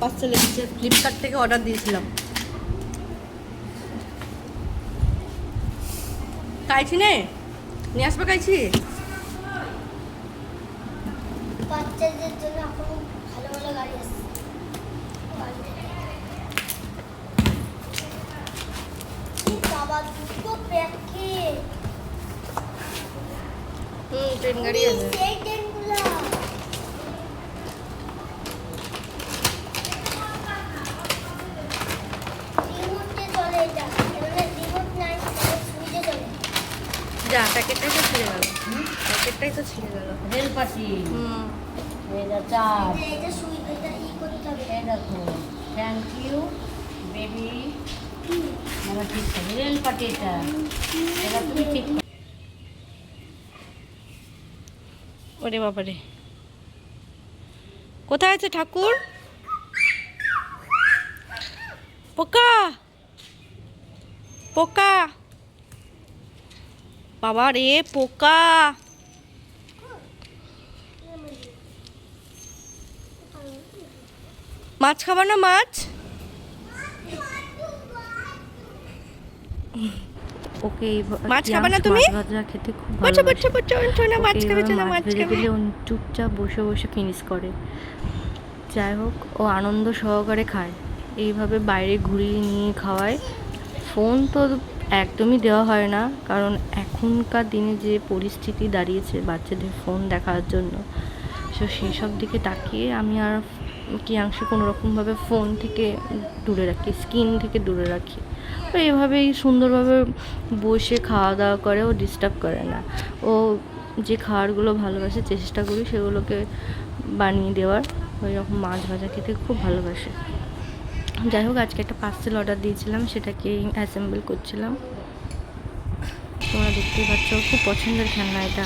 Parcel এসেছে, Flipkart থেকে order দিয়েছিলাম। কাইছি নে নিয়ে আসবে, কাইছি বাচ্চাদের জন্য এখন ভালো ভালো গাড়ি আসছে। বাবা দুটো প্যাকেট। ট্রেন গাড়ি আছে। সেই ট্রেনগুলো রিমোটে চলে, এটা এবারে রিমোট নাই, সুইচে চলে। যা, প্যাকেটটাই তো ছিঁড়ে গেল। প্যাকেটটাই তো ছিঁড়ে গেল। রেল পাখি, হুম, এটা চার, এটা সুইচ, এটা করতে হবে। এই দেখো থ্যাংক ইউ বেবি, আমার ঠিক আছে রেল পাখি, এটা তুমি ঠিক করো। ওরে বাবারে, কোথায় আছে ঠাকুর? পোকা, পোকা, বাবা রে পোকা। মাছ খাবা না? মাছ ওকে মাছ খাবে না তুমি? মাছ ভাজা খেতে খুব বচ্চা ভালোবাসে। বচ্চা বচ্চা না, মাছ খাবে না, মাছ ভেজে খাবে। দিলে ও চুপচাপ বসে বসে ফিনিশ করে। যাই হোক, ও আনন্দ সহকারে খায়। এইভাবে বাইরে ঘুরিয়ে নিয়ে খাওয়ায়। ফোন তো একদমই দেওয়া হয় না, কারণ এখনকার দিনে যে পরিস্থিতি দাঁড়িয়েছে বাচ্চাদের ফোন দেখার জন্য, সো সেই সব দিকে তাকিয়ে আমি আর কিয়াংশু কোনো রকমভাবে ফোন থেকে দূরে রাখি, স্ক্রিন থেকে দূরে রাখি। তো এভাবেই সুন্দরভাবে বসে খাওয়া দাওয়া করে, ও ডিস্টার্ব করে না। ও যে খাবারগুলো ভালোবাসে চেষ্টা করি সেগুলোকে বানিয়ে দেওয়ার। ওই রকম মাছ ভাজা খেতে খুব ভালোবাসে। যাই হোক, আজকে একটা পার্সেল অর্ডার দিয়েছিলাম, সেটাকে অ্যাসেম্বল করছিলাম। তোমরা দেখতেই পাচ্ছ, খুব পছন্দের খেলনা এটা।